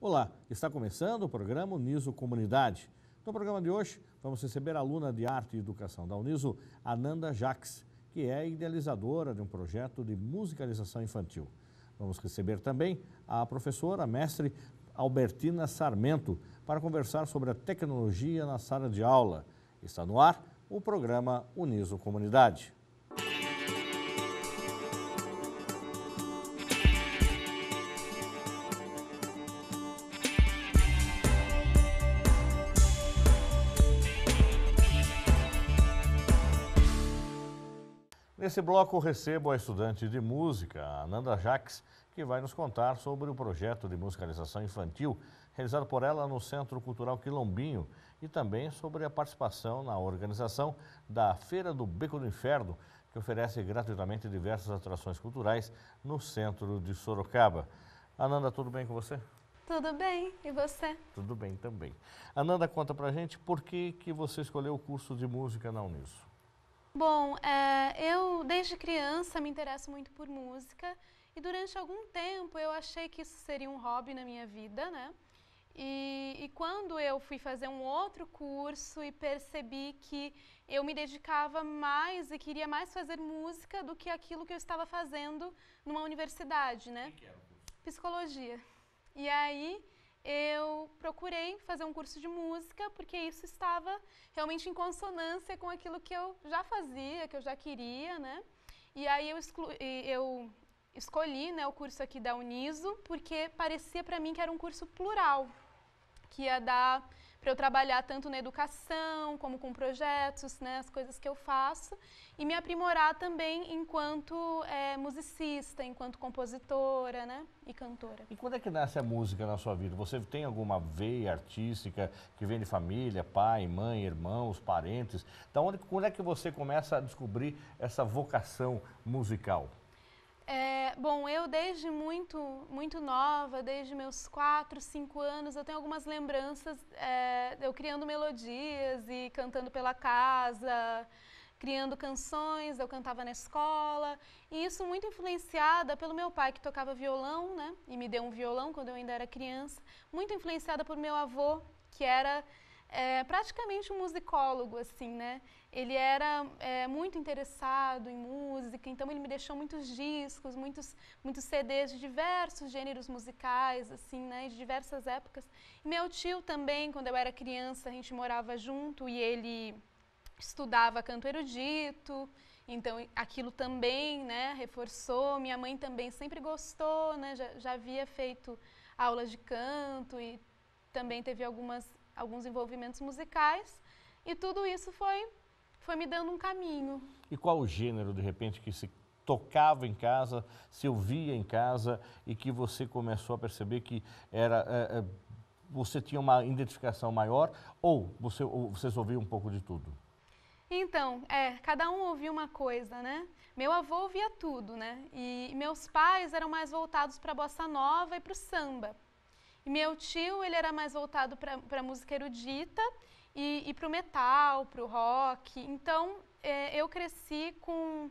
Olá, está começando o programa Uniso Comunidade. No programa de hoje, vamos receber a aluna de Arte e Educação da Uniso, Ananda Jacques, que é idealizadora de um projeto de musicalização infantil. Vamos receber também a professora, mestre Albertina Sarmento, para conversar sobre a tecnologia na sala de aula. Está no ar o programa Uniso Comunidade. Nesse bloco recebo a estudante de música, Ananda Jacques, que vai nos contar sobre o projeto de musicalização infantil realizado por ela no Centro Cultural Quilombinho e também sobre a participação na organização da Feira do Beco do Inferno, que oferece gratuitamente diversas atrações culturais no centro de Sorocaba. Ananda, tudo bem com você? Tudo bem, e você? Tudo bem também. Ananda, conta pra gente por que você escolheu o curso de música na Uniso. Bom, eu desde criança me interesso muito por música e durante algum tempo eu achei que isso seria um hobby na minha vida, né? E quando eu fui fazer um outro curso e percebi que eu me dedicava mais e queria mais fazer música do que aquilo que eu estava fazendo numa universidade, né? O que era o curso? Psicologia. E aí eu procurei fazer um curso de música porque isso estava realmente em consonância com aquilo que eu já fazia, que eu já queria, né? E aí eu escolhi, né, o curso aqui da Uniso porque parecia para mim que era um curso plural, que ia dar para eu trabalhar tanto na educação, como com projetos, né, as coisas que eu faço, e me aprimorar também enquanto musicista, enquanto compositora, né, e cantora. E quando é que nasce a música na sua vida? Você tem alguma veia artística que vem de família, pai, mãe, irmãos, parentes? Então, quando é que você começa a descobrir essa vocação musical? Bom, eu desde muito nova, desde meus 4, 5 anos, eu tenho algumas lembranças, eu criando melodias e cantando pela casa, criando canções, eu cantava na escola, e isso muito influenciada pelo meu pai, que tocava violão, né, e me deu um violão quando eu ainda era criança, muito influenciada por meu avô, que era praticamente um musicólogo, assim, né? Ele era muito interessado em música, então ele me deixou muitos discos, muitos CDs de diversos gêneros musicais, assim, né? De diversas épocas. E meu tio também, quando eu era criança, a gente morava junto e ele estudava canto erudito, então aquilo também, né, reforçou. Minha mãe também sempre gostou, né? Já havia feito aulas de canto e também teve alguns envolvimentos musicais, e tudo isso foi me dando um caminho. E qual o gênero, de repente, que se tocava em casa, se ouvia em casa e que você começou a perceber que você tinha uma identificação maior ou vocês ouviam um pouco de tudo? Então, cada um ouvia uma coisa, né? Meu avô ouvia tudo, né? E meus pais eram mais voltados para a bossa nova e para o samba. E meu tio, ele era mais voltado para a música erudita e para o metal, para o rock. Então, eu cresci com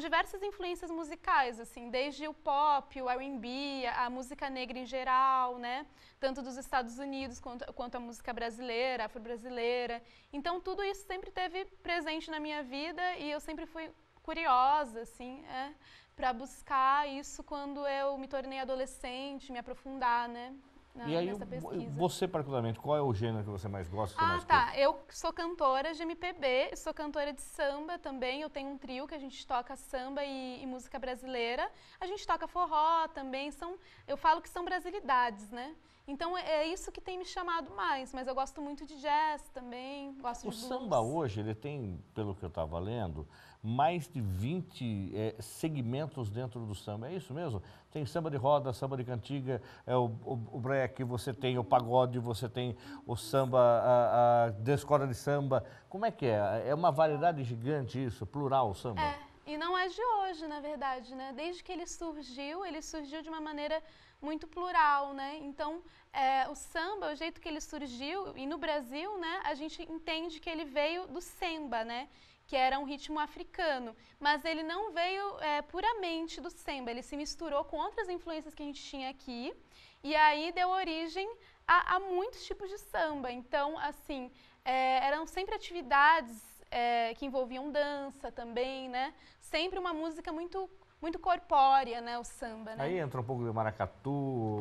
diversas influências musicais, assim, desde o pop, o R&B, a música negra em geral, né? Tanto dos Estados Unidos quanto a música brasileira, afro-brasileira. Então, tudo isso sempre esteve presente na minha vida e eu sempre fui curiosa, assim, para buscar isso quando eu me tornei adolescente, me aprofundar, né? E aí, você particularmente, qual é o gênero que você mais gosta? Eu sou cantora de MPB, sou cantora de samba também, eu tenho um trio que a gente toca samba e música brasileira, a gente toca forró também, eu falo que são brasilidades, né? Então é isso que tem me chamado mais, mas eu gosto muito de jazz também, gosto de blues. O samba hoje, ele tem, pelo que eu estava lendo, mais de 20 segmentos dentro do samba, é isso mesmo? Tem samba de roda, samba de cantiga, o break, você tem o pagode, você tem o samba, a escola de samba. Como é que é? É uma variedade gigante isso, plural o samba? E não é de hoje, na verdade, né? Desde que ele surgiu de uma maneira muito plural, né? Então, o samba, o jeito que ele surgiu, e no Brasil, né, a gente entende que ele veio do semba, né? Que era um ritmo africano, mas ele não veio puramente do semba, ele se misturou com outras influências que a gente tinha aqui E aí deu origem a muitos tipos de samba. Então, assim, eram sempre atividades que envolviam dança também, né? Sempre uma música muito, muito corpórea, né? O samba, né? Aí entra um pouco de maracatu.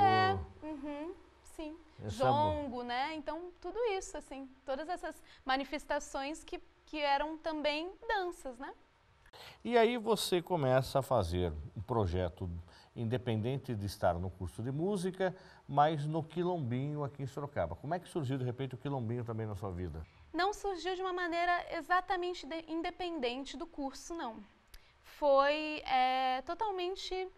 Sim. Samba. Jongo, né? Então, tudo isso, assim, todas essas manifestações que eram também danças, né? E aí você começa a fazer um projeto independente de estar no curso de música, mas no Quilombinho aqui em Sorocaba. Como é que surgiu, de repente, o Quilombinho também na sua vida? Não surgiu de uma maneira exatamente independente do curso, não. Foi totalmente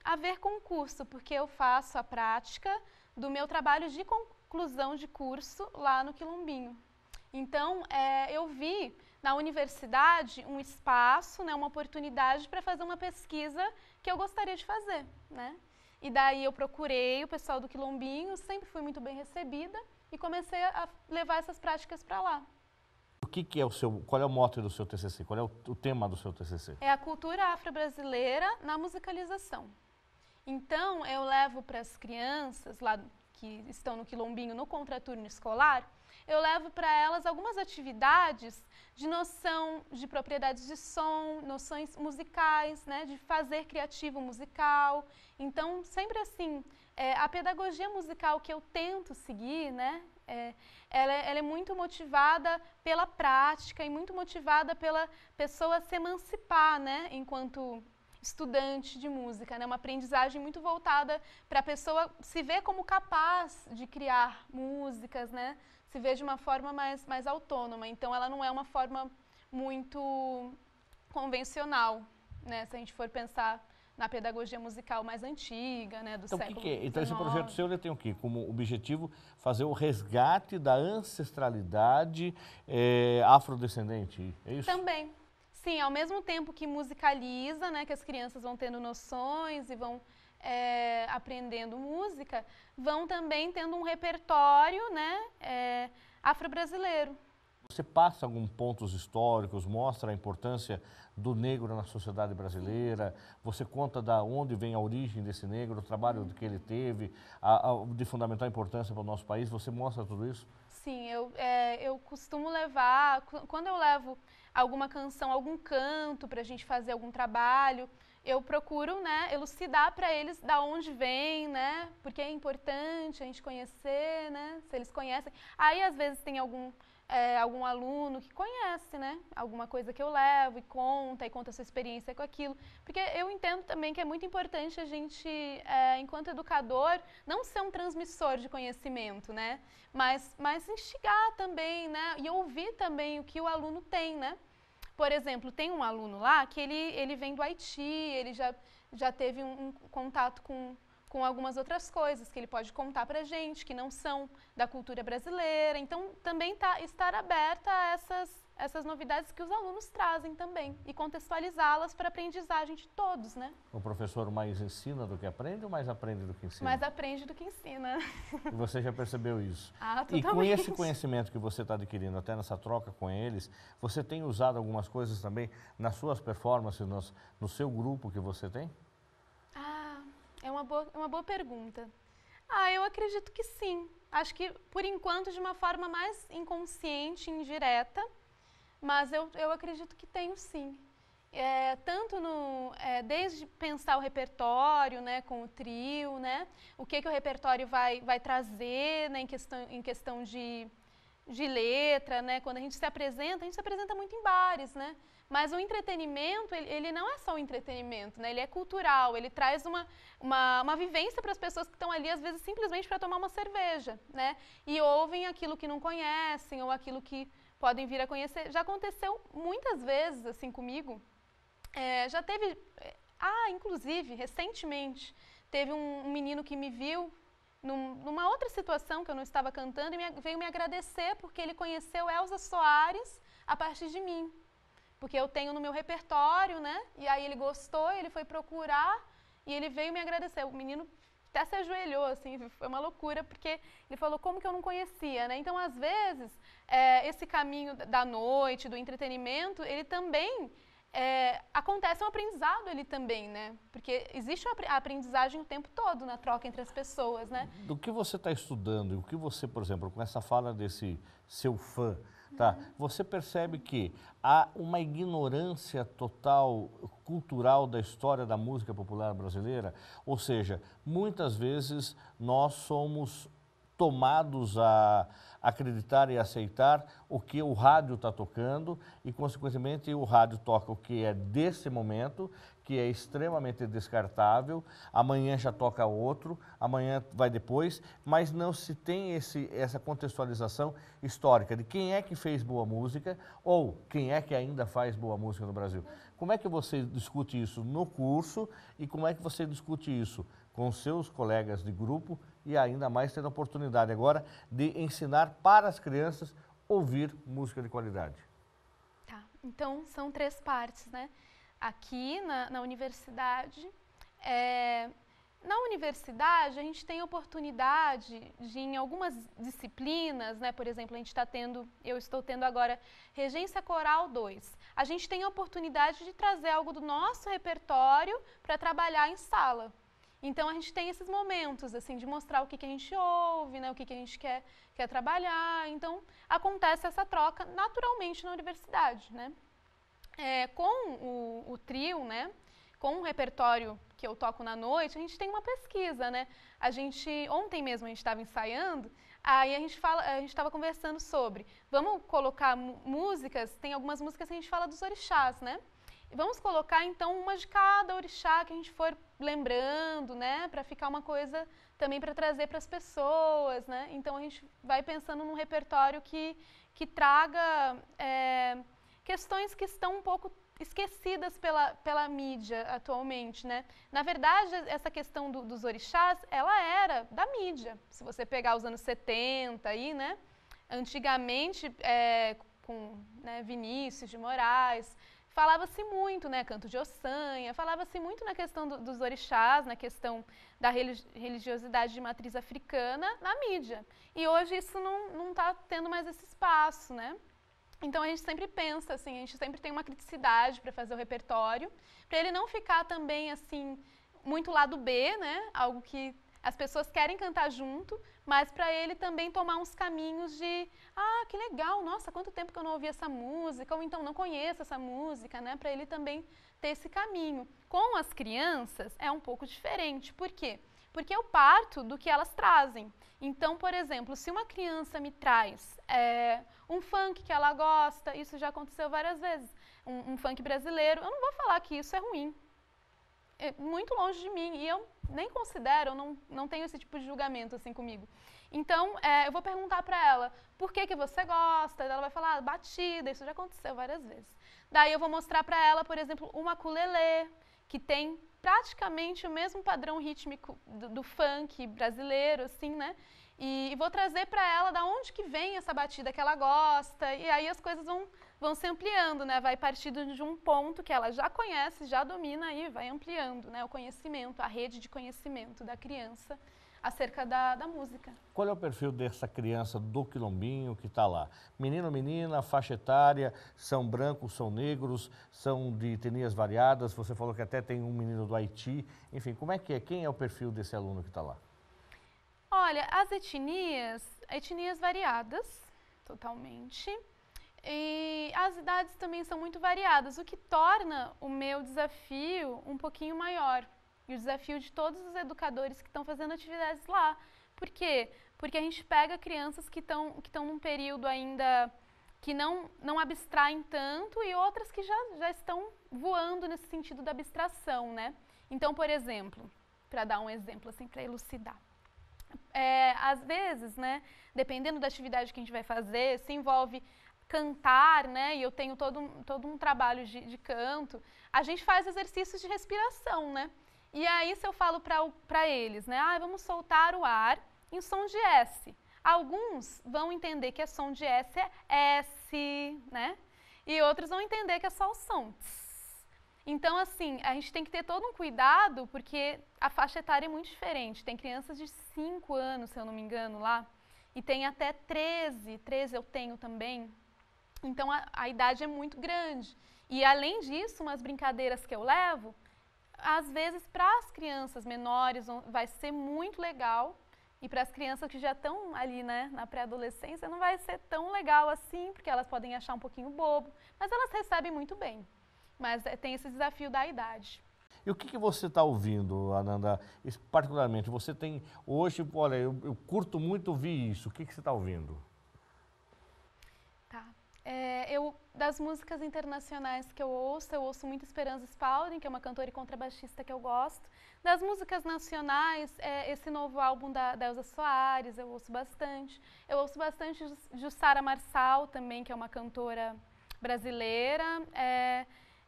a ver com o curso, porque eu faço a prática do meu trabalho de conclusão de curso lá no Quilombinho. Então, eu vi na universidade um espaço, né, uma oportunidade para fazer uma pesquisa que eu gostaria de fazer, né? E daí eu procurei o pessoal do Quilombinho, sempre fui muito bem recebida e comecei a levar essas práticas para lá. O que é qual é o mote do seu TCC? Qual é o tema do seu TCC? É a cultura afro-brasileira na musicalização. Então, eu levo para as crianças lá que estão no Quilombinho no contraturno escolar, eu levo para elas algumas atividades de noção de propriedades de som, noções musicais, né, de fazer criativo musical. Então, sempre assim, a pedagogia musical que eu tento seguir, né, ela é muito motivada pela prática e muito motivada pela pessoa se emancipar, né, enquanto estudante de música, né? Uma aprendizagem muito voltada para a pessoa se ver como capaz de criar músicas, né? Se ver de uma forma mais autônoma. Então, ela não é uma forma muito convencional, né? Se a gente for pensar na pedagogia musical mais antiga, né? Do século XIX. Então, esse projeto seu ele tem o quê? Como objetivo fazer o resgate da ancestralidade afrodescendente, é isso? Também. Sim, ao mesmo tempo que musicaliza, né, que as crianças vão tendo noções e vão aprendendo música, vão também tendo um repertório, né, afro-brasileiro. Você passa alguns pontos históricos, mostra a importância do negro na sociedade brasileira, você conta da onde vem a origem desse negro, o trabalho que ele teve, de fundamental importância para o nosso país, você mostra tudo isso? Sim, eu costumo levar, quando eu levo alguma canção, algum canto para a gente fazer algum trabalho, eu procuro, né, elucidar para eles da onde vem, né, porque é importante a gente conhecer, né, se eles conhecem. Aí, às vezes, tem algum aluno que conhece, né, alguma coisa que eu levo e conta a sua experiência com aquilo. Porque eu entendo também que é muito importante a gente, enquanto educador, não ser um transmissor de conhecimento, né, mas instigar também, né, e ouvir também o que o aluno tem, né. Por exemplo, tem um aluno lá que ele vem do Haiti, ele já teve um contato com algumas outras coisas que ele pode contar pra gente, que não são da cultura brasileira. Então, também estar aberta a essas novidades que os alunos trazem também e contextualizá-las para a aprendizagem de todos, né? O professor mais ensina do que aprende ou mais aprende do que ensina? Mais aprende do que ensina. E você já percebeu isso? Ah, totalmente. E com esse conhecimento que você está adquirindo, até nessa troca com eles, você tem usado algumas coisas também nas suas performances, no seu grupo que você tem? É uma boa pergunta. Eu acredito que sim. Acho que, por enquanto, de uma forma mais inconsciente, indireta, mas eu acredito que tenho sim. Tanto desde pensar o repertório, né, com o trio, né, o que o repertório vai trazer, né, em questão de letra, né, quando a gente se apresenta muito em bares, né, mas o entretenimento, ele não é só o entretenimento, né, ele é cultural, ele traz uma vivência para as pessoas que estão ali, às vezes, simplesmente para tomar uma cerveja, né, e ouvem aquilo que não conhecem ou aquilo que podem vir a conhecer. Já aconteceu muitas vezes, assim, comigo. Já teve, inclusive, recentemente, teve um menino que me viu numa outra situação que eu não estava cantando e veio me agradecer porque ele conheceu Elza Soares a partir de mim. Porque eu tenho no meu repertório, né? E aí ele gostou, ele foi procurar e ele veio me agradecer. O menino até se ajoelhou, assim, foi uma loucura, porque ele falou como que eu não conhecia, né? Então, às vezes, esse caminho da noite, do entretenimento, ele também acontece um aprendizado ali também, né? Porque existe a aprendizagem o tempo todo na troca entre as pessoas, né? Do que você está estudando, e o que você, por exemplo, com essa fala desse seu fã, tá? Você percebe que há uma ignorância total cultural da história da música popular brasileira? Ou seja, muitas vezes nós somos tomados a acreditar e aceitar o que o rádio está tocando e, consequentemente, o rádio toca o que é desse momento, que é extremamente descartável, amanhã já toca outro, amanhã vai depois, mas não se tem essa contextualização histórica de quem é que fez boa música ou quem é que ainda faz boa música no Brasil. Como é que você discute isso no curso e como é que você discute isso com seus colegas de grupo e ainda mais tendo a oportunidade agora de ensinar para as crianças ouvir música de qualidade? Tá, então são 3 partes, né? Aqui na universidade, a gente tem a oportunidade de, em algumas disciplinas, né? Por exemplo, eu estou tendo agora Regência Coral 2. A gente tem a oportunidade de trazer algo do nosso repertório para trabalhar em sala. Então, a gente tem esses momentos, assim, de mostrar o que a gente ouve, né, o que a gente quer trabalhar. Então, acontece essa troca naturalmente na universidade, né? Com o trio, né, com o repertório que eu toco na noite, a gente tem uma pesquisa, né? Ontem mesmo a gente estava ensaiando, aí a gente estava conversando sobre, vamos colocar músicas, tem algumas músicas que a gente fala dos orixás, né? Vamos colocar, então, uma de cada orixá que a gente for lembrando, né? Para ficar uma coisa também para trazer para as pessoas, né? Então, a gente vai pensando num repertório que traga questões que estão um pouco esquecidas pela mídia atualmente, né? Na verdade, essa questão dos orixás, ela era da mídia. Se você pegar os anos 70 aí, né? Antigamente, com Vinícius de Moraes, falava-se muito, né, canto de Ossanha, falava-se muito na questão dos orixás, na questão da religiosidade de matriz africana na mídia. E hoje isso não está tendo mais esse espaço, né? Então a gente sempre pensa, assim, a gente sempre tem uma criticidade para fazer o repertório, para ele não ficar também, assim, muito lado B, né? Algo que as pessoas querem cantar junto, mas para ele também tomar uns caminhos de que legal, nossa, quanto tempo que eu não ouvi essa música, ou então não conheço essa música, né? Para ele também ter esse caminho. Com as crianças é um pouco diferente. Por quê? Porque eu parto do que elas trazem. Então, por exemplo, se uma criança me traz um funk que ela gosta, isso já aconteceu várias vezes, um funk brasileiro, eu não vou falar que isso é ruim. É muito longe de mim, e eu nem considero, eu não tenho esse tipo de julgamento assim comigo. Então, eu vou perguntar para ela, por que você gosta? Ela vai falar, batida, isso já aconteceu várias vezes. Daí eu vou mostrar para ela, por exemplo, uma ukulele, que tem praticamente o mesmo padrão rítmico do funk brasileiro, assim, né? E vou trazer para ela da onde que vem essa batida que ela gosta, e aí as coisas vão se ampliando, né? Vai partindo de um ponto que ela já conhece, já domina e vai ampliando, né? O conhecimento, a rede de conhecimento da criança acerca da música. Qual é o perfil dessa criança do Quilombinho que está lá? Menino, menina, faixa etária, são brancos, são negros, são de etnias variadas, você falou que até tem um menino do Haiti, enfim, como é que é? Quem é o perfil desse aluno que está lá? Olha, as etnias variadas, totalmente. E as idades também são muito variadas, o que torna o meu desafio um pouquinho maior. E o desafio de todos os educadores que estão fazendo atividades lá. Por quê? Porque a gente pega crianças que estão num período ainda que não abstraem tanto e outras que já estão voando nesse sentido da abstração, né? Então, por exemplo, para dar um exemplo assim, para elucidar. Às vezes, né, dependendo da atividade que a gente vai fazer, se envolve cantar, né, e eu tenho todo um trabalho de canto, a gente faz exercícios de respiração, né? E aí, se eu falo para eles, né, vamos soltar o ar em som de S. Alguns vão entender que é som de S é S, né? E outros vão entender que é só o som. Então, assim, a gente tem que ter todo um cuidado, porque a faixa etária é muito diferente. Tem crianças de 5 anos, se eu não me engano, lá, e tem até 13 eu tenho também. Então, a idade é muito grande. E além disso, umas brincadeiras que eu levo, às vezes para as crianças menores vai ser muito legal, e para as crianças que já estão ali, né, na pré-adolescência, não vai ser tão legal assim, porque elas podem achar um pouquinho bobo, mas elas recebem muito bem. Mas tem esse desafio da idade. E o que você está ouvindo, Ananda? Particularmente, você tem hoje, olha, eu curto muito ouvir isso. O que você está ouvindo? Tá. Das músicas internacionais que eu ouço muito Esperanza Spalding, que é uma cantora e contrabaixista que eu gosto. Das músicas nacionais, esse novo álbum da Elza Soares, eu ouço bastante. Eu ouço bastante Jussara Marçal também, que é uma cantora brasileira.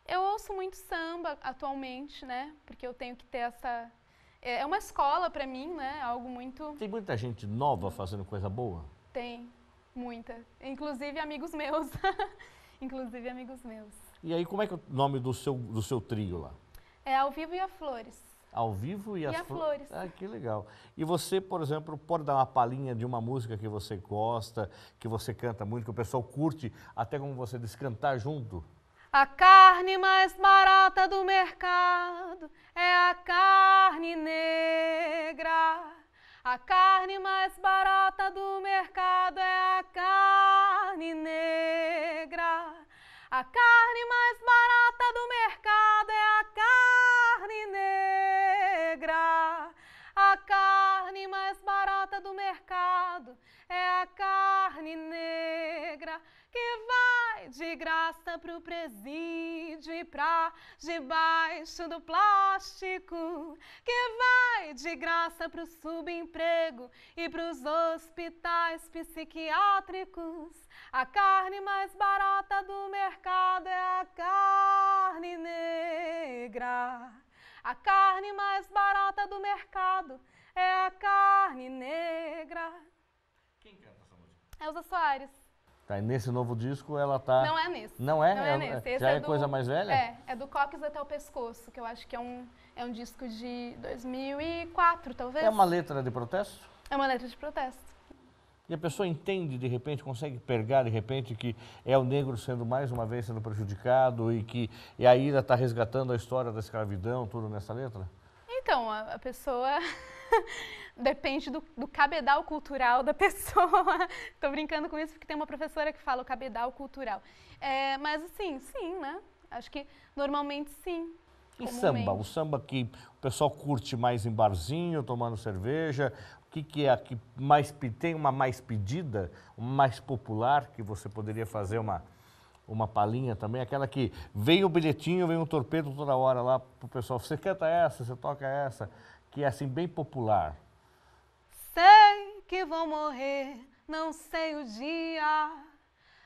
Eu ouço muito samba atualmente, né? Porque eu tenho que ter essa... É uma escola para mim, né? Algo muito... Tem muita gente nova fazendo coisa boa? Tem, muita. Inclusive amigos meus. Inclusive amigos meus. E aí, como é que é o nome do seu trio lá? É Ao Vivo e a Flores. Ao Vivo e as Flores. Ah, que legal. E você, por exemplo, pode dar uma palhinha de uma música que você gosta, que você canta muito, que o pessoal curte, até como você diz, cantar junto? A carne mais barata do mercado é a carne negra. A carne mais barata do mercado é a carne negra. A carne mais barata do mercado é a carne negra. A carne mais barata do mercado é a carne negra, que vai de graça pro presídio e pra debaixo do plástico, que vai de graça pro subemprego e pros hospitais psiquiátricos. A carne mais barata do mercado é a carne negra. A carne mais barata do mercado é a carne negra. Quem canta essa música? Elza Soares. Tá, e nesse novo disco ela tá... Não é nesse. Não é? Não é nesse. Esse já é coisa mais velha? É do Coques até o Pescoço, que eu acho que é um disco de 2004, talvez. É uma letra de protesto? É uma letra de protesto. E a pessoa entende, de repente, consegue pegar, de repente, que é o negro sendo, mais uma vez, sendo prejudicado e a Ira está resgatando a história da escravidão, tudo nessa letra? Então, a pessoa... Depende do cabedal cultural da pessoa. Estou brincando com isso porque tem uma professora que fala o cabedal cultural. Mas assim, sim, né? Acho que normalmente sim. E samba? O samba que o pessoal curte mais em barzinho, tomando cerveja. O que é a que mais tem uma mais pedida, uma mais popular, que você poderia fazer uma palhinha também? Aquela que vem o bilhetinho, vem um torpedo toda hora lá pro pessoal. Você canta essa, você toca essa, que é assim bem popular. Sei que vou morrer, não sei o dia,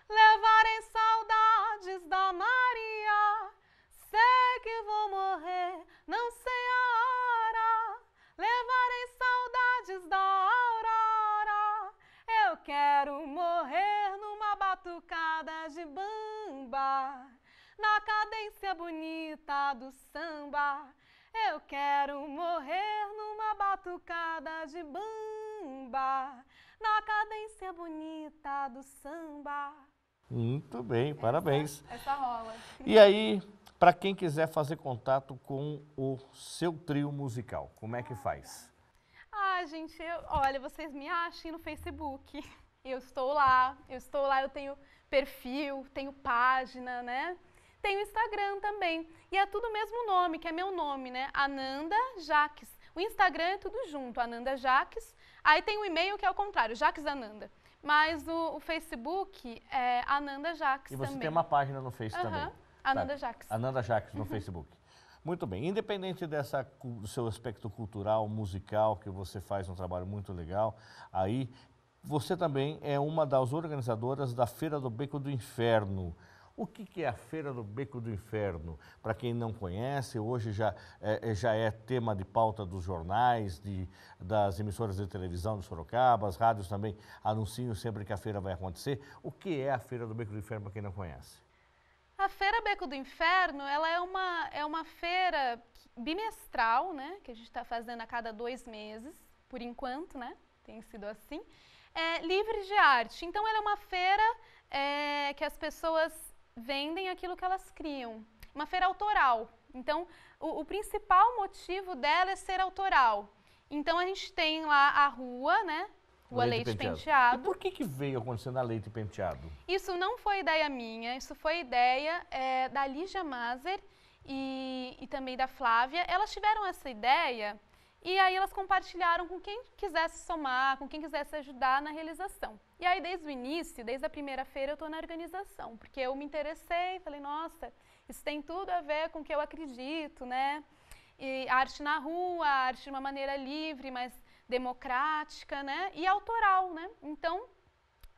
levarei saudades da Maria. Sei que vou morrer, não sei a hora, levarei saudades da aurora. Eu quero morrer numa batucada de bamba, na cadência bonita do samba. Eu quero morrer numa batucada de bamba, na cadência bonita do samba. Muito bem, parabéns. Essa rola. E aí, para quem quiser fazer contato com o seu trio musical, como é que faz? Gente, olha, vocês me achem no Facebook. Eu estou lá, eu tenho perfil, tenho página, né? Tenho Instagram também. E é tudo o mesmo nome, que é meu nome, né? Ananda Jaques. O Instagram é tudo junto, Ananda Jaques. Aí tem o e-mail que é o contrário, Jaques Ananda. Mas o Facebook é Ananda Jaques também. E você tem uma página no Face também. Ananda Jaques. Ananda Jaques no Facebook. Muito bem. Independente do seu aspecto cultural, musical, que você faz um trabalho muito legal, aí você também é uma das organizadoras da Feira do Beco do Inferno. O que é a Feira do Beco do Inferno? Para quem não conhece, hoje já é tema de pauta dos jornais, das emissoras de televisão de Sorocaba, as rádios também anunciam sempre que a feira vai acontecer. O que é a Feira do Beco do Inferno, para quem não conhece? A Feira Beco do Inferno, ela é uma feira bimestral, né? Que a gente está fazendo a cada 2 meses, por enquanto, né? Tem sido assim. Livre de arte. Então, ela é uma feira que as pessoas vendem aquilo que elas criam. Uma feira autoral. Então, o principal motivo dela é ser autoral. Então, a gente tem lá a rua, né? Rua Leite Penteado. E por que veio acontecendo a Leite Penteado? Isso não foi ideia minha, isso foi ideia da Lígia Maser e também da Flávia. Elas tiveram essa ideia e aí elas compartilharam com quem quisesse somar, com quem quisesse ajudar na realização. E aí, desde o início, desde a primeira feira, eu estou na organização, porque eu me interessei, falei, nossa, isso tem tudo a ver com o que eu acredito, né? E arte na rua, arte de uma maneira livre, mas democrática, né? E autoral, né? Então,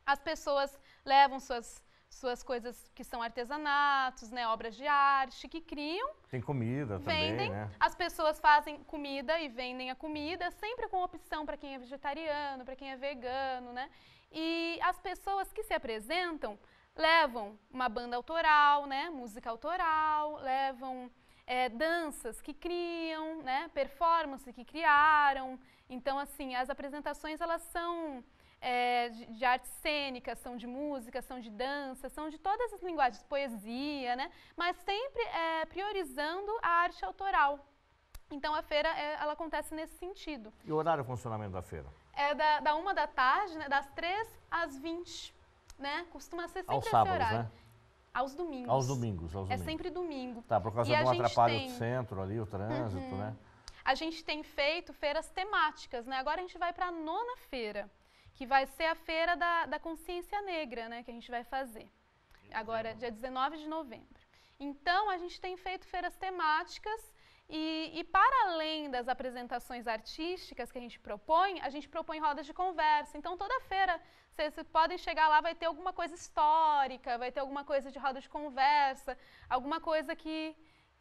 as pessoas levam suas coisas que são artesanatos, né? Obras de arte, que criam. Tem comida vendem, também, né? As pessoas fazem comida e vendem a comida, sempre com opção para quem é vegetariano, para quem é vegano, né? E as pessoas que se apresentam levam uma banda autoral, né? Música autoral, levam danças que criam, né? Performance que criaram. Então, assim, as apresentações, elas são de artes cênicas, são de música, são de dança, são de todas as linguagens, poesia, né? Mas sempre priorizando a arte autoral. Então, a feira, ela acontece nesse sentido. E o horário de funcionamento da feira? É da 1 da tarde, né? Das 3 às 20, né? Costuma ser sempre esse sábados, horário. Né? Aos domingos. Aos domingos. É sempre domingo. Tá, por causa de um atrapalho do centro ali, o trânsito, né? A gente tem feito feiras temáticas, né? Agora a gente vai para a 9ª feira, que vai ser a feira da consciência negra, né? Que a gente vai fazer. Agora, dia 19 de novembro. Então, a gente tem feito feiras temáticas e para além das apresentações artísticas que a gente propõe rodas de conversa. Então, toda feira, vocês podem chegar lá, vai ter alguma coisa histórica, vai ter alguma coisa de roda de conversa, alguma coisa que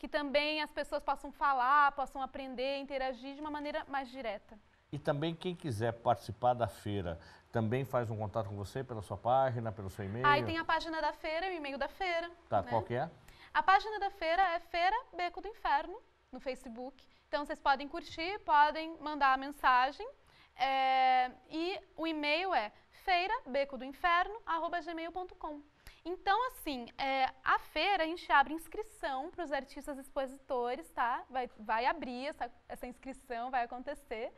também as pessoas possam falar, possam aprender, interagir de uma maneira mais direta. E também quem quiser participar da feira, também faz um contato com você pela sua página, pelo seu e-mail? Aí tem a página da feira, o e-mail da feira. Tá, né? Qual que é? A página da feira é Feira Beco do Inferno, no Facebook. Então, vocês podem curtir, podem mandar a mensagem. E o e-mail é feirabecodoinferno@gmail.com. Então, assim, a feira a gente abre inscrição para os artistas expositores, tá? Vai abrir essa inscrição, vai acontecer.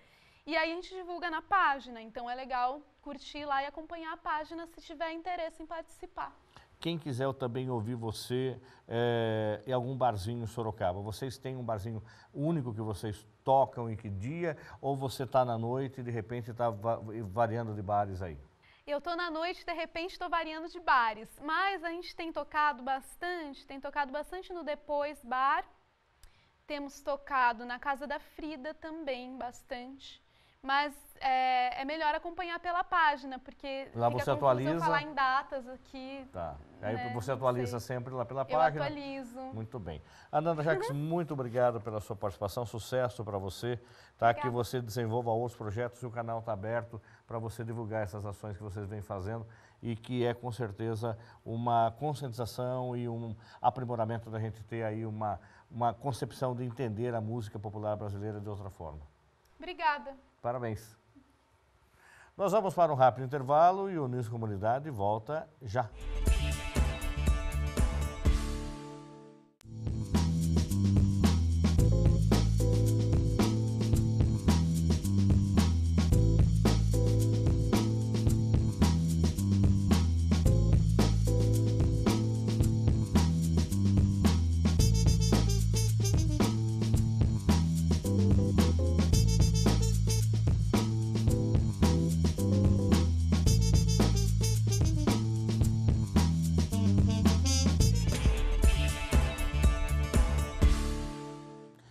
E aí a gente divulga na página. Então, é legal curtir lá e acompanhar a página se tiver interesse em participar. Quem quiser também ouvir você em algum barzinho em Sorocaba, vocês têm um barzinho único que vocês tocam em que dia? Ou você está na noite e de repente está variando de bares aí? Eu estou na noite, de repente estou variando de bares, mas a gente tem tocado bastante no Depois Bar, temos tocado na Casa da Frida também bastante, mas é melhor acompanhar pela página, porque lá você atualiza. Eu falar em datas aqui. Tá. Aí você atualiza sempre lá pela página. página. Eu atualizo. Muito bem. Ananda Jacques, muito obrigado pela sua participação, sucesso para você, tá? Que você desenvolva outros projetos e o canal está aberto para você divulgar essas ações que vocês vêm fazendo e que é com certeza uma conscientização e um aprimoramento da gente ter aí uma concepção de entender a música popular brasileira de outra forma. Obrigada. Parabéns. Nós vamos para um rápido intervalo e o News Comunidade volta já.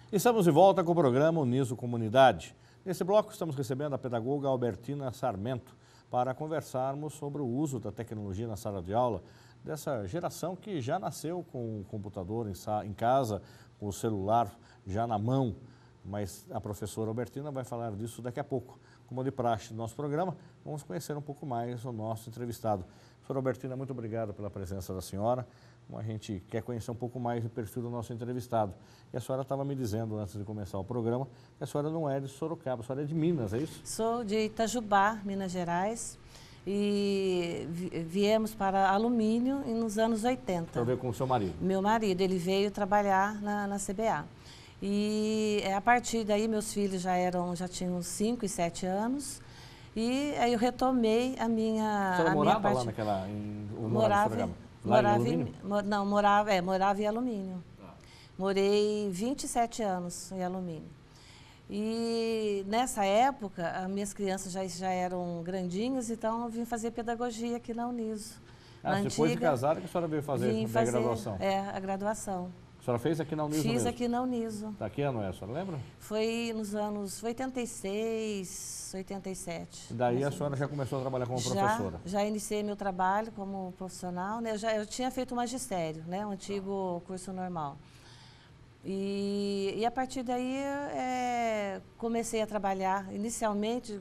Estamos de volta com o programa Uniso Comunidade. Nesse bloco estamos recebendo a pedagoga Albertina Sarmento para conversarmos sobre o uso da tecnologia na sala de aula dessa geração que já nasceu com o computador em casa, com o celular já na mão. Mas a professora Albertina vai falar disso daqui a pouco. Como de praxe do nosso programa, vamos conhecer um pouco mais o nosso entrevistado. Professora Albertina, muito obrigado pela presença da senhora. A gente quer conhecer um pouco mais do perfil do nosso entrevistado. E a senhora estava me dizendo, antes de começar o programa, que a senhora não é de Sorocaba, a senhora é de Minas, é isso? Sou de Itajubá, Minas Gerais. e viemos para alumínio nos anos 80. Para ver com o seu marido? Meu marido, ele veio trabalhar na CBA. E a partir daí meus filhos já tinham 5 e 7 anos. E aí eu retomei a minha... Você morava parte... lá naquela... morava em alumínio. Morei 27 anos em alumínio. E nessa época, as minhas crianças já eram grandinhas, então eu vim fazer pedagogia aqui na Uniso. Depois de casar, que a senhora veio fazer a graduação? A graduação. A senhora fez aqui na Uniso mesmo? Fiz aqui na Uniso. Tá, que ano é, a senhora lembra? Foi nos anos 86, 87. E daí a senhora já começou a trabalhar como professora? Já iniciei meu trabalho como profissional, né? Eu tinha feito o magistério, né? Um antigo curso normal. E a partir daí comecei a trabalhar, inicialmente,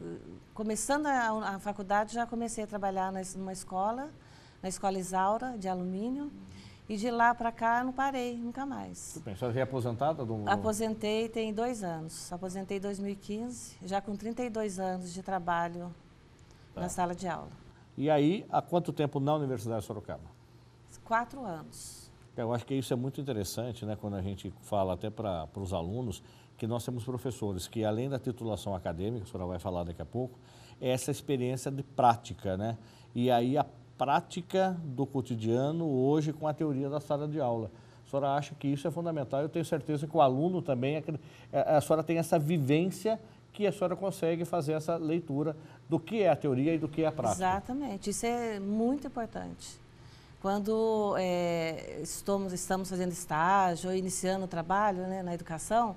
começando a faculdade, já comecei a trabalhar numa escola, na Escola Isaura, de alumínio, e de lá para cá não parei, nunca mais. Tudo bem. A senhora é aposentada? Aposentei tem 2 anos, aposentei em 2015, já com 32 anos de trabalho na sala de aula. E aí, há quanto tempo na Universidade de Sorocaba? 4 anos. Eu acho que isso é muito interessante, né, quando a gente fala até para os alunos, que nós temos professores que, além da titulação acadêmica, a senhora vai falar daqui a pouco, é essa experiência de prática, né? E aí a prática do cotidiano hoje com a teoria da sala de aula. A senhora acha que isso é fundamental? Eu tenho certeza que o aluno também, a senhora tem essa vivência que a senhora consegue fazer essa leitura do que é a teoria e do que é a prática. Exatamente, isso é muito importante. Quando estamos fazendo estágio ou iniciando o trabalho, né, na educação,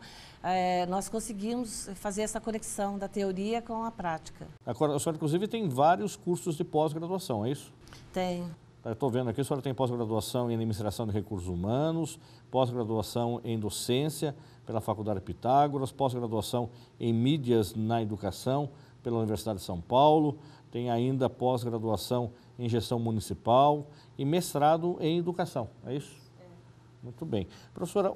nós conseguimos fazer essa conexão da teoria com a prática. Agora, a senhora, inclusive, tem vários cursos de pós-graduação, é isso? Tenho. Eu estou vendo aqui, a senhora tem pós-graduação em Administração de Recursos Humanos, pós-graduação em Docência pela Faculdade Pitágoras, pós-graduação em Mídias na Educação pela Universidade de São Paulo, tem ainda pós-graduação em Gestão Municipal e mestrado em Educação, é isso? É. Muito bem. Professora,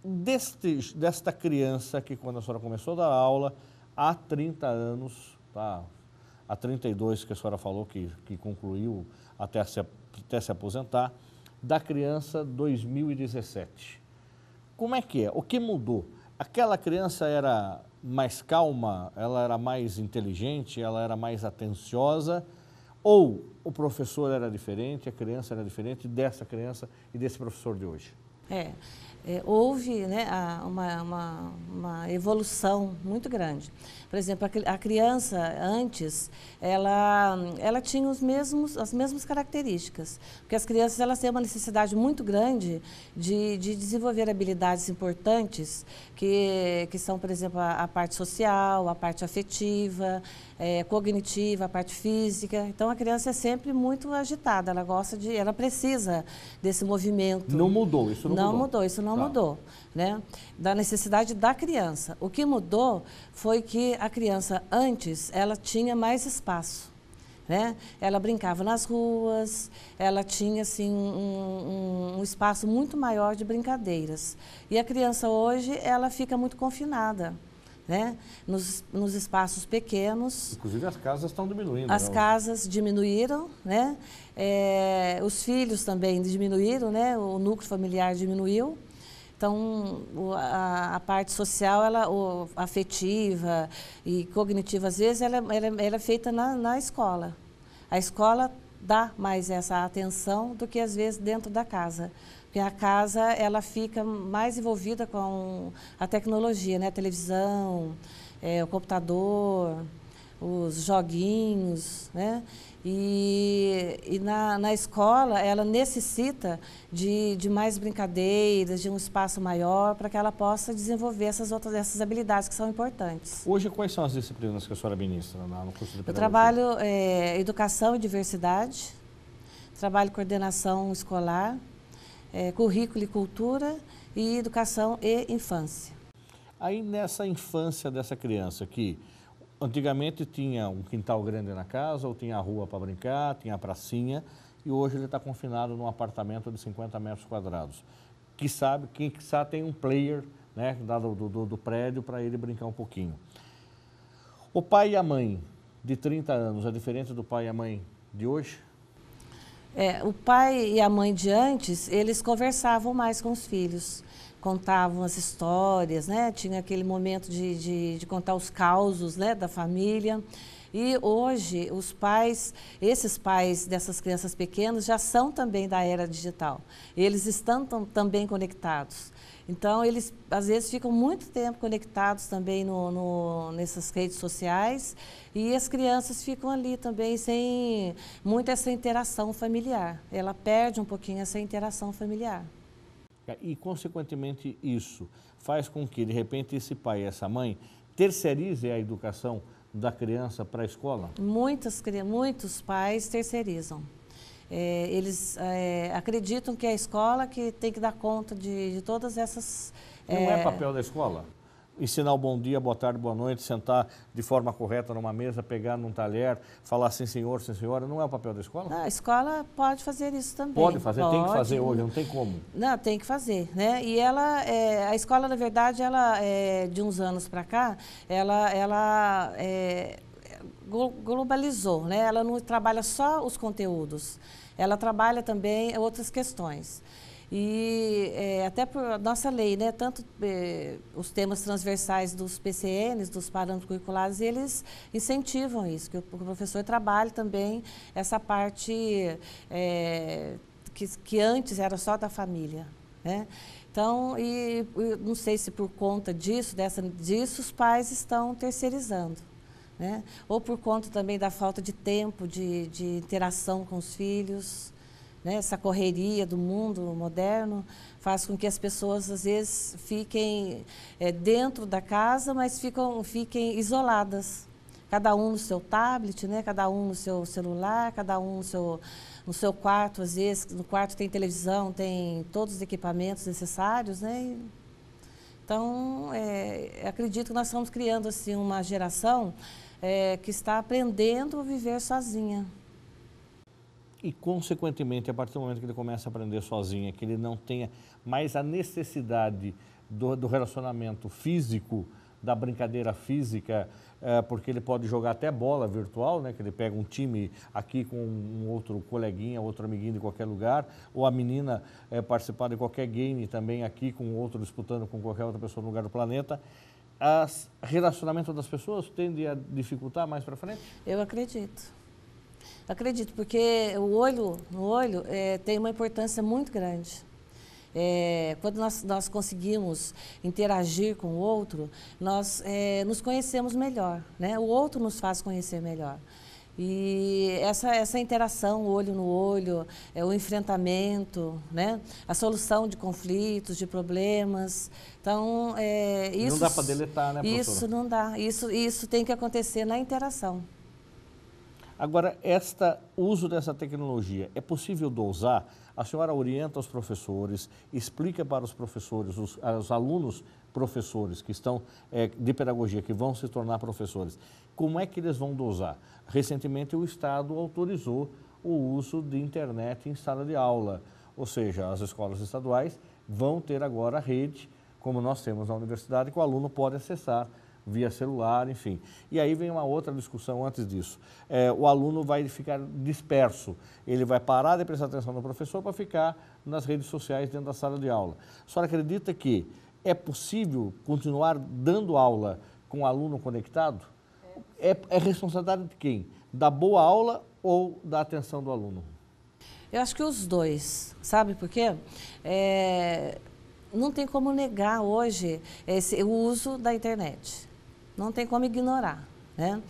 desta criança que quando a senhora começou a dar aula, há 30 anos, tá? Há 32 que a senhora falou que concluiu até se aposentar, da criança 2017. Como é que é? O que mudou? Aquela criança era mais calma, ela era mais inteligente, ela era mais atenciosa, ou o professor era diferente, a criança era diferente dessa criança e desse professor de hoje? Houve, né, uma evolução muito grande. Por exemplo, a criança antes, ela tinha as mesmas características, porque as crianças elas têm uma necessidade muito grande de desenvolver habilidades importantes, que são, por exemplo, a parte social, a parte afetiva, cognitiva, a parte física. Então, a criança é sempre muito agitada, ela precisa desse movimento. Não mudou, isso não mudou. Isso não mudou, né? Da necessidade da criança. O que mudou foi que a criança antes, ela tinha mais espaço, né? Ela brincava nas ruas, ela tinha assim um espaço muito maior de brincadeiras. E a criança hoje, ela fica muito confinada, né? Nos espaços pequenos. Inclusive as casas estão diminuindo. As casas diminuíram, né? Os filhos também diminuíram, né? O núcleo familiar diminuiu. Então, a parte social, afetiva e cognitiva, às vezes, ela é feita na escola. A escola dá mais essa atenção do que, às vezes, dentro da casa. Porque a casa, ela fica mais envolvida com a tecnologia, né? A televisão, o computador, os joguinhos, né? E na escola, ela necessita de mais brincadeiras, de um espaço maior, para que ela possa desenvolver essas habilidades que são importantes. Hoje, quais são as disciplinas que a senhora ministra no curso de pedagogia? Eu trabalho Educação e Diversidade, trabalho Coordenação Escolar, Currículo e Cultura e Educação e Infância. Aí, nessa infância dessa criança que antigamente tinha um quintal grande na casa, ou tinha a rua para brincar, tinha a pracinha, e hoje ele está confinado num apartamento de 50 metros quadrados. Quem sabe tem um player, né, do prédio para ele brincar um pouquinho. O pai e a mãe de 30 anos é diferente do pai e a mãe de hoje? O pai e a mãe de antes, eles conversavam mais com os filhos, contavam as histórias, né? Tinha aquele momento de contar os causos, né, da família. E hoje, os pais, esses pais dessas crianças pequenas já são também da era digital. Eles estão também conectados. Então, eles, às vezes, ficam muito tempo conectados também nessas redes sociais e as crianças ficam ali também sem muito essa interação familiar. Ela perde um pouquinho essa interação familiar. E, consequentemente, isso faz com que, de repente, esse pai e essa mãe terceirize a educação da criança para a escola? Muitos pais terceirizam. Eles acreditam que é a escola que tem que dar conta de todas essas... Não é papel da escola? Ensinar o bom dia, boa tarde, boa noite, sentar de forma correta numa mesa, pegar num talher, falar sim senhor, sim senhora, não é o papel da escola? Não, a escola pode fazer isso também. Pode fazer, tem que fazer hoje, não tem como. Não, tem que fazer, né? E a escola, na verdade, de uns anos para cá, ela globalizou, né? Ela não trabalha só os conteúdos, ela trabalha também outras questões. E até por nossa lei, né, tanto os temas transversais dos PCNs, dos parâmetros curriculares, eles incentivam isso, que o professor trabalhe também essa parte que antes era só da família, né? Então, não sei se por conta disso, os pais estão terceirizando, né? Ou por conta também da falta de tempo, de interação com os filhos. Né, essa correria do mundo moderno faz com que as pessoas, às vezes, fiquem dentro da casa, mas fiquem isoladas. Cada um no seu tablet, né, cada um no seu celular, cada um no seu quarto. Às vezes, no quarto tem televisão, tem todos os equipamentos necessários. Né? Então, acredito que nós estamos criando assim, uma geração que está aprendendo a viver sozinha. E, consequentemente, a partir do momento que ele começa a aprender sozinho, que ele não tenha mais a necessidade do relacionamento físico, da brincadeira física, porque ele pode jogar até bola virtual, né, que ele pega um time aqui com um outro coleguinha, outro amiguinho de qualquer lugar, ou a menina participar de qualquer game também aqui com outro disputando com qualquer outra pessoa no lugar do planeta. O relacionamento das pessoas tende a dificultar mais para frente? Eu acredito. Acredito, porque o olho tem uma importância muito grande. Quando nós conseguimos interagir com o outro, nós nos conhecemos melhor, né? O outro nos faz conhecer melhor. E essa interação, olho no olho, o enfrentamento, né? A solução de conflitos, de problemas. Então, isso... Não dá para deletar, né, professora? Isso não dá. Isso tem que acontecer na interação. Agora, o uso dessa tecnologia, é possível dosar? A senhora orienta os professores, explica para os professores, os alunos professores que estão de pedagogia, que vão se tornar professores, como é que eles vão dosar? Recentemente, o Estado autorizou o uso de internet em sala de aula, ou seja, as escolas estaduais vão ter agora a rede, como nós temos na universidade, que o aluno pode acessar via celular, enfim. E aí vem uma outra discussão antes disso. O aluno vai ficar disperso, ele vai parar de prestar atenção no professor para ficar nas redes sociais dentro da sala de aula. A senhora acredita que é possível continuar dando aula com o aluno conectado? É responsabilidade de quem? Da boa aula ou da atenção do aluno? Eu acho que os dois, sabe por quê? Não tem como negar hoje o uso da internet. Não tem como ignorar, né?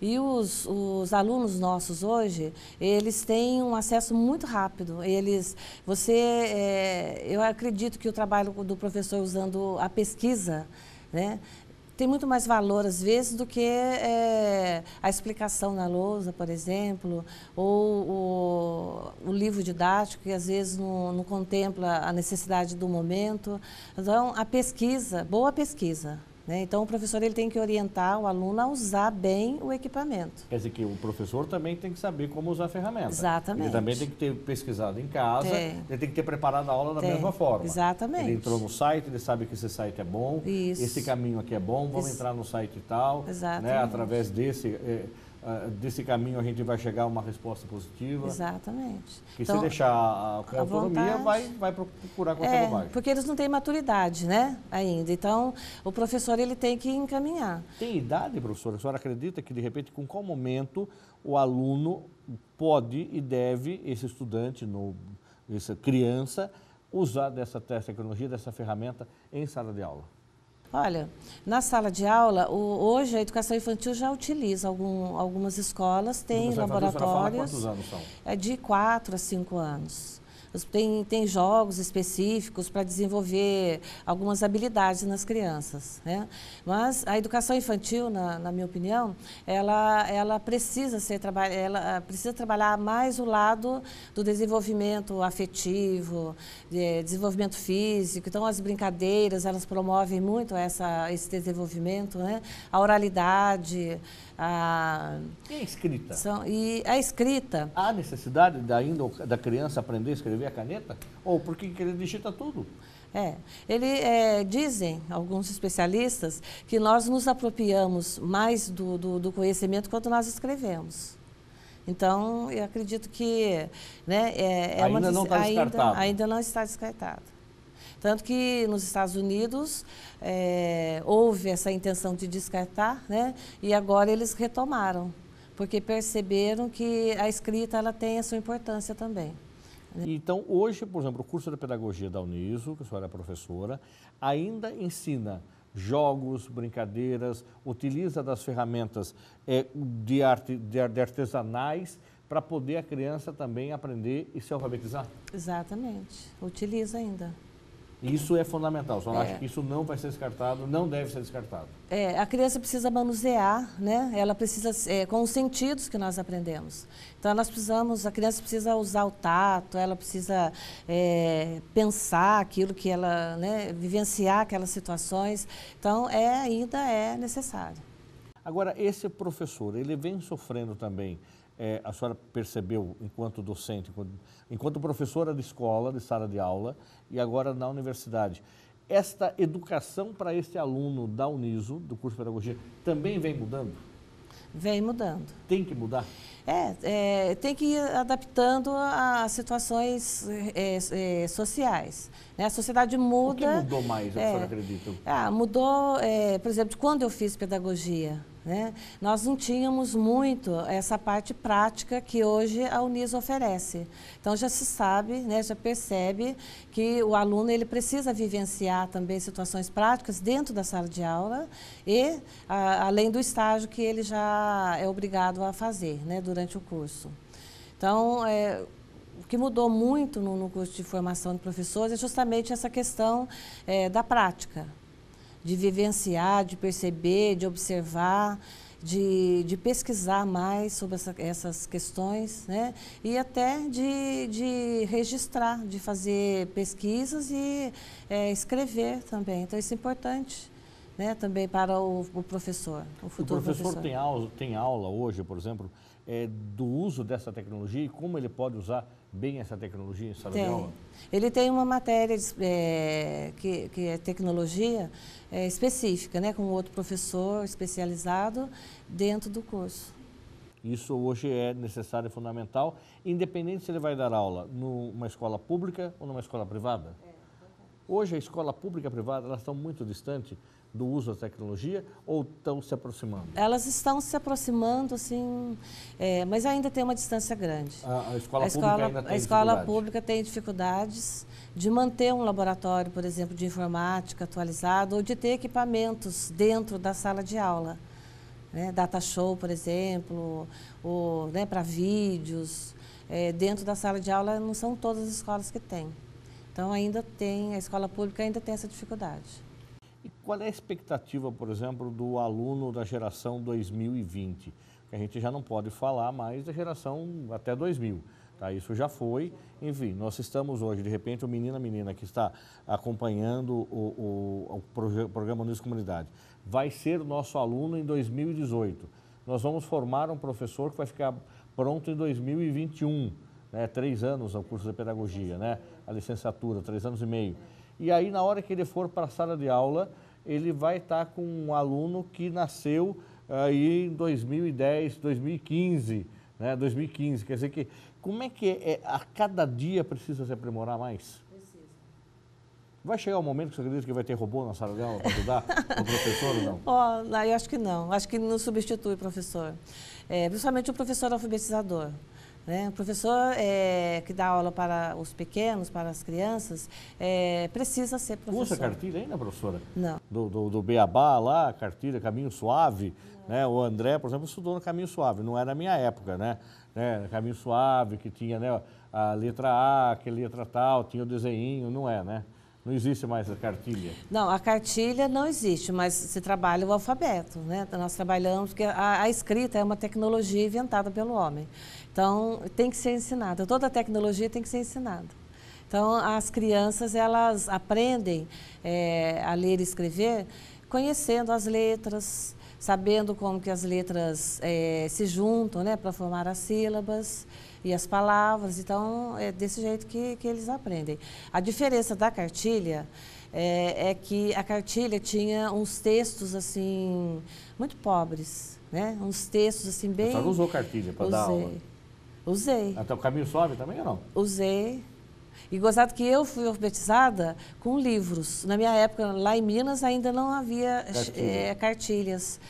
E os alunos nossos hoje, eles têm um acesso muito rápido. Eu acredito que o trabalho do professor usando a pesquisa, né, tem muito mais valor, às vezes, do que a explicação na lousa, por exemplo, ou o livro didático, que às vezes não contempla a necessidade do momento. Então, a pesquisa, boa pesquisa. Né? Então, o professor ele tem que orientar o aluno a usar bem o equipamento. Quer dizer que o professor também tem que saber como usar a ferramenta. Exatamente. Ele também tem que ter pesquisado em casa, ele tem que ter preparado a aula da mesma forma. Exatamente. Ele entrou no site, ele sabe que esse site é bom, Isso. Esse caminho aqui é bom, vamos entrar no site e tal, né? Através desse... desse caminho a gente vai chegar a uma resposta positiva. Exatamente. Porque então, se deixar com autonomia, vai procurar qualquer bobagem. Porque eles não têm maturidade, né, ainda. Então, o professor ele tem que encaminhar. Tem idade, professora? A senhora acredita que, de repente, com qual momento o aluno pode e deve, esse estudante, essa criança, usar dessa tecnologia, dessa ferramenta em sala de aula? Olha, na sala de aula, hoje a educação infantil já utiliza, algumas escolas têm laboratórios. Quantos anos são? É de 4 a 5 anos. Tem jogos específicos para desenvolver algumas habilidades nas crianças, né? Mas a educação infantil, na minha opinião, ela precisa trabalhar mais o lado do desenvolvimento afetivo, desenvolvimento físico. Então, as brincadeiras, elas promovem muito esse desenvolvimento, né? A oralidade, E a escrita? E a escrita... Há necessidade ainda da criança aprender a escrever a caneta? Ou porque ele digita tudo? Dizem alguns especialistas que nós nos apropriamos mais do conhecimento quando nós escrevemos. Então, eu acredito que... né, ainda não está descartado. Ainda não está descartado. Tanto que nos Estados Unidos houve essa intenção de descartar, né? E agora eles retomaram, porque perceberam que a escrita ela tem a sua importância também. Então, hoje, por exemplo, o curso de pedagogia da Uniso, que a senhora é professora, ainda ensina jogos, brincadeiras, utiliza das ferramentas de artesanais para poder a criança também aprender e se alfabetizar? Exatamente, utiliza ainda. Isso é fundamental. A senhora acha que isso não vai ser descartado, não deve ser descartado? A criança precisa manusear, né? Ela precisa, com os sentidos que nós aprendemos. Então, a criança precisa usar o tato, ela precisa pensar aquilo que ela, né? Vivenciar aquelas situações. Então, ainda é necessário. Agora, esse professor, ele vem sofrendo também, a senhora percebeu, enquanto docente, enquanto professora de escola, de sala de aula, e agora na universidade, esta educação para esse aluno da Uniso, do curso de pedagogia, também vem mudando? Vem mudando. Tem que mudar? Tem que ir adaptando a situações sociais. Né? A sociedade muda. O que mudou mais, a senhora acredita? Mudou, por exemplo, quando eu fiz pedagogia, né? Nós não tínhamos muito essa parte prática que hoje a Uniso oferece. Então já se sabe, né, já percebe que o aluno ele precisa vivenciar também situações práticas dentro da sala de aula e além do estágio que ele já é obrigado a fazer, né, durante o curso. Então, o que mudou muito no curso de formação de professores é justamente essa questão da prática. De vivenciar, de perceber, de observar, de pesquisar mais sobre essas questões, né? E até de registrar, de fazer pesquisas e escrever também. Então, isso é importante, né? Também para o professor, o futuro professor. O professor tem aula hoje, por exemplo, do uso dessa tecnologia e como ele pode usar bem essa tecnologia em sala de aula? Ele tem uma matéria que é tecnologia específica, né, com outro professor especializado dentro do curso. Isso hoje é necessário e fundamental, independente se ele vai dar aula numa escola pública ou numa escola privada? Hoje a escola pública e a privada, elas estão muito distantes do uso da tecnologia ou estão se aproximando? Elas estão se aproximando, sim, mas ainda tem uma distância grande. A escola pública ainda tem dificuldade? A escola pública tem dificuldades de manter um laboratório, por exemplo, de informática atualizado ou de ter equipamentos dentro da sala de aula. Né? Data show, por exemplo, ou, né, para vídeos. Dentro da sala de aula não são todas as escolas que têm. Então, a escola pública ainda tem essa dificuldade. E qual é a expectativa, por exemplo, do aluno da geração 2020? Que a gente já não pode falar mais da geração até 2000. Tá? Isso já foi. Enfim, nós estamos hoje, de repente, a menina que está acompanhando o programa Uniso Comunidade, vai ser nosso aluno em 2018. Nós vamos formar um professor que vai ficar pronto em 2021. 3 anos ao curso de pedagogia, né? A licenciatura, 3 anos e meio. E aí, na hora que ele for para a sala de aula, ele vai estar com um aluno que nasceu aí em 2010, 2015, né? 2015, quer dizer que, como é que a cada dia precisa se aprimorar mais? Precisa. Vai chegar o momento que você acredita que vai ter robô na sala de aula para ajudar o professor ou não? Oh, eu acho que não, acho que não substitui o professor, principalmente o professor alfabetizador. Né? O professor que dá aula para os pequenos, para as crianças, precisa ser professor. Usa cartilha ainda, professora? Não. Do Beabá lá, cartilha Caminho Suave, né? O André, por exemplo, estudou no Caminho Suave, não era a minha época, né? Caminho Suave, que tinha, né, a letra A, que letra tal, tinha o desenho, não é, né? Não existe mais a cartilha? Não, a cartilha não existe, mas se trabalha o alfabeto, né? Nós trabalhamos, porque a escrita é uma tecnologia inventada pelo homem. Então, tem que ser ensinada, toda a tecnologia tem que ser ensinada. Então, as crianças, elas aprendem a ler e escrever conhecendo as letras, sabendo como que as letras se juntam, né, para formar as sílabas e as palavras. Então, é desse jeito que eles aprendem. A diferença da cartilha é que a cartilha tinha uns textos, assim, muito pobres, né? Uns textos, assim, bem... A senhora usou cartilha para dar aula? Usei. Até o Caminho Suave também ou não? Usei. E gozado que eu fui alfabetizada com livros. Na minha época, lá em Minas, ainda não havia cartilhas.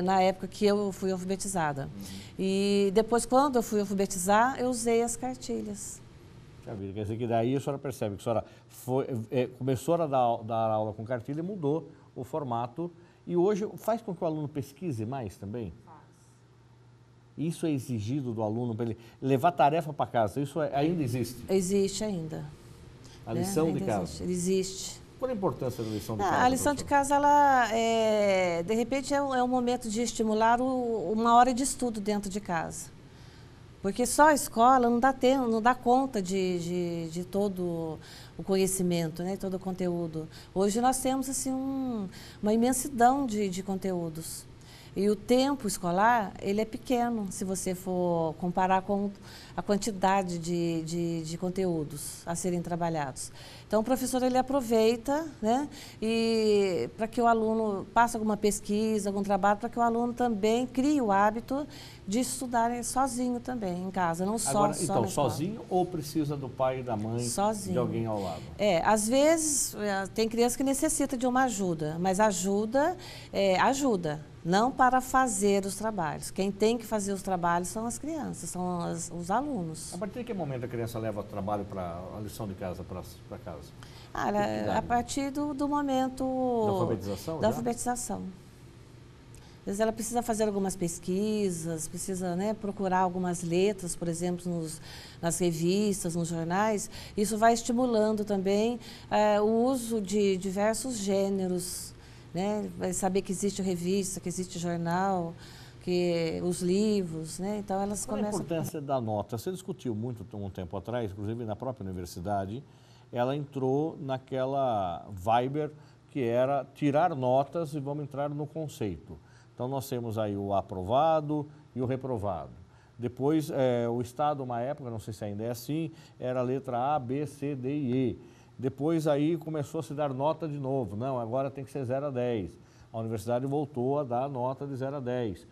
Na época que eu fui alfabetizada. E depois, quando eu fui alfabetizar, eu usei as cartilhas. Quer dizer que daí a senhora percebe que a senhora começou a dar aula com cartilha e mudou o formato. E hoje faz com que o aluno pesquise mais também? Faz. Isso é exigido do aluno para ele levar tarefa para casa? Isso ainda existe? Existe ainda. A lição de casa? Existe. Qual a importância da lição de casa? A lição de casa, ela, de repente, é um momento de estimular uma hora de estudo dentro de casa. Porque só a escola não dá conta de todo o conhecimento, né, todo o conteúdo. Hoje nós temos assim, uma imensidão de conteúdos. E o tempo escolar, ele é pequeno, se você for comparar com a quantidade de conteúdos a serem trabalhados. Então, o professor, ele aproveita, né, e para que o aluno passe alguma pesquisa, algum trabalho, para que o aluno também crie o hábito de estudar sozinho também, em casa, não só Agora, só então, na escola. sozinho ou precisa do pai e da mãe, sozinho, de alguém ao lado? Às vezes, tem criança que necessita de uma ajuda, mas ajuda, não para fazer os trabalhos. Quem tem que fazer os trabalhos são as crianças, são os alunos. A partir de que momento a criança leva o trabalho para a lição de casa para casa? A partir do momento da alfabetização? Da alfabetização. Às vezes ela precisa fazer algumas pesquisas, precisa, né, procurar algumas letras, por exemplo, nas revistas, nos jornais. Isso vai estimulando também o uso de diversos gêneros, né? Vai saber que existe revista, que existe jornal, que os livros, né? Então elas começam... Qual a importância da nota? Você discutiu muito um tempo atrás, inclusive na própria universidade, ela entrou naquela Viber que era tirar notas e vamos entrar no conceito. Então nós temos aí o aprovado e o reprovado. Depois o Estado, uma época, não sei se ainda é assim, era a letra A, B, C, D e E. Depois aí começou a se dar nota de novo. Não, agora tem que ser 0 a 10. A universidade voltou a dar nota de 0 a 10.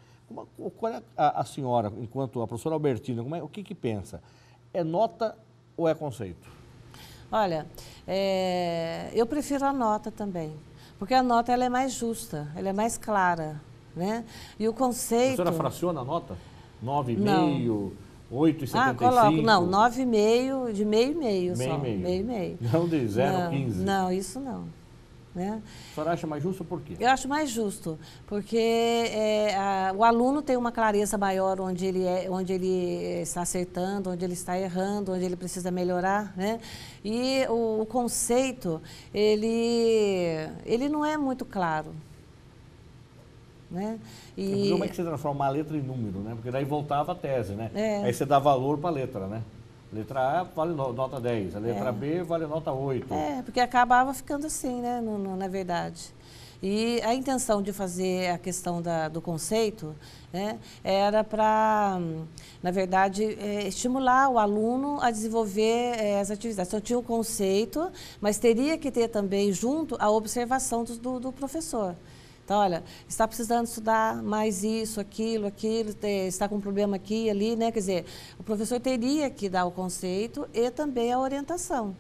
Qual é a senhora, enquanto a professora Albertina, o que pensa? É nota ou é conceito? Olha, eu prefiro a nota também, porque a nota ela é mais justa, ela é mais clara, né? E o conceito... A senhora fraciona a nota? 9,5, 8,75? Coloco, não, 9,5, de meio e meio só. Meio e meio. Não de 0 a 15? Não, isso não. Né? A senhora acha mais justo por quê? Eu acho mais justo, porque o aluno tem uma clareza maior onde ele está acertando, onde ele está errando, onde ele precisa melhorar, né? E o conceito, ele não é muito claro. Né? Como é que você transforma a letra em número, né? Porque daí voltava a tese, né? É. Aí você dá valor para a letra, né? Letra A vale nota 10, a letra B vale nota 8. Porque acabava ficando assim, né, na verdade. E a intenção de fazer a questão do conceito, né, era para, na verdade, estimular o aluno a desenvolver as atividades. Então, tinha o conceito, mas teria que ter também junto a observação do professor. Então, olha, está precisando estudar mais isso, aquilo, está com um problema aqui, ali, né? Quer dizer, o professor teria que dar o conceito e também a orientação.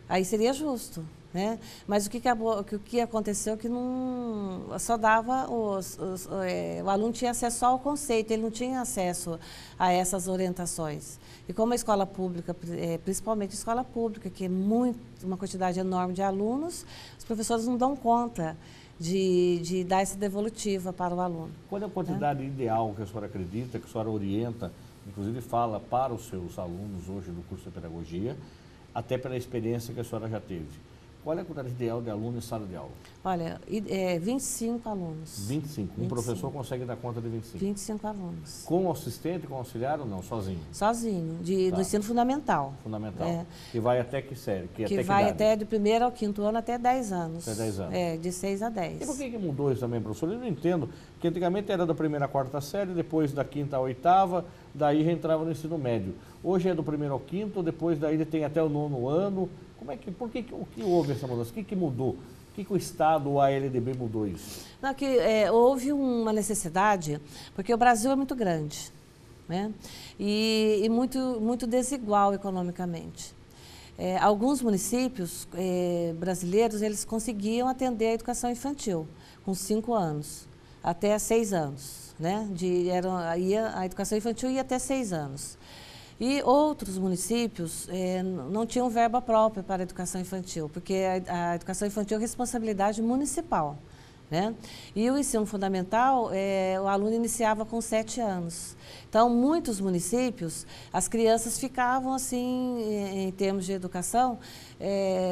Aí seria justo, né? Mas o que aconteceu é que não só dava, o aluno tinha acesso só ao conceito, ele não tinha acesso a essas orientações. E como a escola pública, principalmente a escola pública, que é uma quantidade enorme de alunos, os professores não dão conta de dar essa devolutiva para o aluno. Qual é a quantidade ideal que a senhora acredita, que a senhora orienta, inclusive fala para os seus alunos hoje do curso de pedagogia, até pela experiência que a senhora já teve? Qual é a quantidade ideal de aluno em sala de aula? Olha, 25 alunos. 25. Um professor consegue dar conta de 25? 25 alunos. Com assistente, com auxiliar ou não? Sozinho? Sozinho, do ensino fundamental. Fundamental. É. Que vai até que série? Que vai até do 1º ao 5º ano até 10 anos. Até 10 anos. É, de 6 a 10. E por que mudou isso também, professor? Eu não entendo, que antigamente era da 1ª à 4ª série, depois da 5ª à 8ª, daí já entrava no ensino médio. Hoje é do 1º ao 5º, depois daí ele tem até o 9º ano. O que houve essa mudança? O que mudou? O que o Estado ou a LDB mudou isso? Não, houve uma necessidade, porque o Brasil é muito grande, né? E muito desigual economicamente. Alguns municípios brasileiros, eles conseguiam atender a educação infantil com 5 anos, até 6 anos, né? A educação infantil ia até 6 anos. E outros municípios não tinham verba própria para a educação infantil, porque a educação infantil é responsabilidade municipal, né? E o ensino fundamental, o aluno iniciava com 7 anos. Então, muitos municípios, as crianças ficavam, assim, em termos de educação,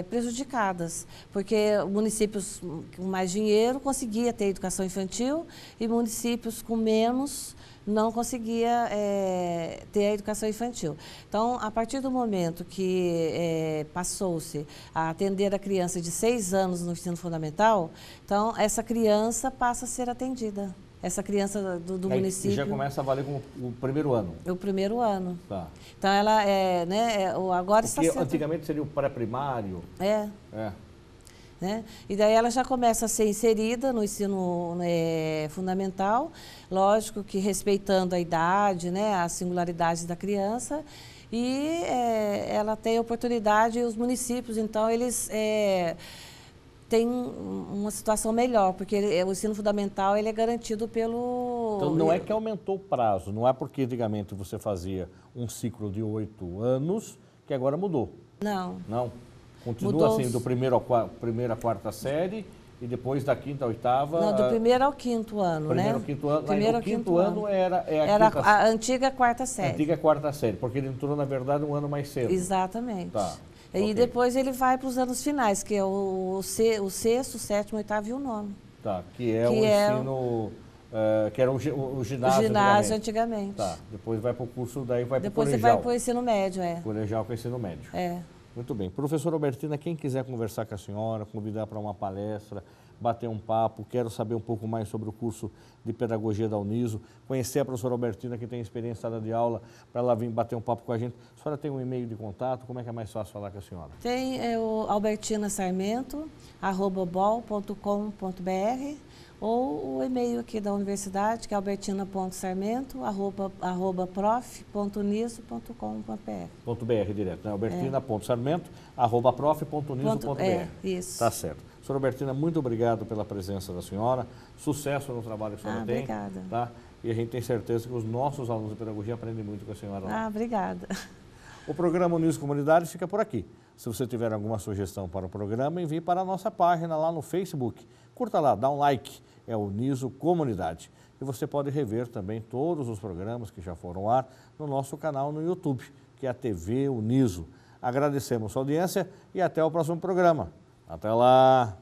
prejudicadas, porque municípios com mais dinheiro conseguiam ter educação infantil e municípios com menos não conseguia ter a educação infantil. Então, a partir do momento que passou-se a atender a criança de 6 anos no ensino fundamental, então essa criança passa a ser atendida. Essa criança do município... Já começa a valer com o 1º ano? O 1º ano. Tá. Então, ela agora está sendo... Antigamente seria o pré-primário? É. Né? E daí ela já começa a ser inserida no ensino fundamental, lógico que respeitando a idade, né, as singularidades da criança, e ela tem oportunidade, os municípios, então, eles têm uma situação melhor, porque o ensino fundamental ele é garantido pelo... Então, não é que aumentou o prazo, não é porque antigamente você fazia um ciclo de 8 anos que agora mudou? Não. Não? Continua assim, do 1º à 4ª série e depois da 5ª à 8ª... Não, do 1º ao 5º ano, né? 1º ao 5º ano. Primeiro o 5º ano era a antiga 4ª série. A antiga 4ª série, porque ele entrou, na verdade, um ano mais cedo. Exatamente. Tá. E Okay. depois ele vai para os anos finais, que é o 6º, o 7º, o 8º e o 9º. Tá, que é o ensino... que era o ginásio. O ginásio antigamente. Tá, depois vai para o curso, daí vai para o colegial. Depois você vai para o ensino médio, Colegial com o ensino médio. Muito bem. Professora Albertina, quem quiser conversar com a senhora, convidar para uma palestra, bater um papo, quero saber um pouco mais sobre o curso de pedagogia da Uniso, conhecer a professora Albertina, que tem experiência em sala de aula, para ela vir bater um papo com a gente. A senhora tem um e-mail de contato? Como é que é mais fácil falar com a senhora? Tem o albertinasarmento@bol.com.br ou o e-mail aqui da universidade, que é albertina.sarmento@prof.uniso.com.br. .br direto, né? albertina.sarmento@prof.uniso.br. Isso. Tá certo. Senhora Albertina, muito obrigado pela presença da senhora. Sucesso no trabalho que a senhora tem. Obrigada. Tá? E a gente tem certeza que os nossos alunos de pedagogia aprendem muito com a senhora lá. Obrigada. O programa Uniso Comunidade fica por aqui. Se você tiver alguma sugestão para o programa, envie para a nossa página lá no Facebook. Curta lá, dá um like, é o Uniso Comunidade. E você pode rever também todos os programas que já foram ao ar no nosso canal no YouTube, que é a TV Uniso. Agradecemos a sua audiência e até o próximo programa. Até lá!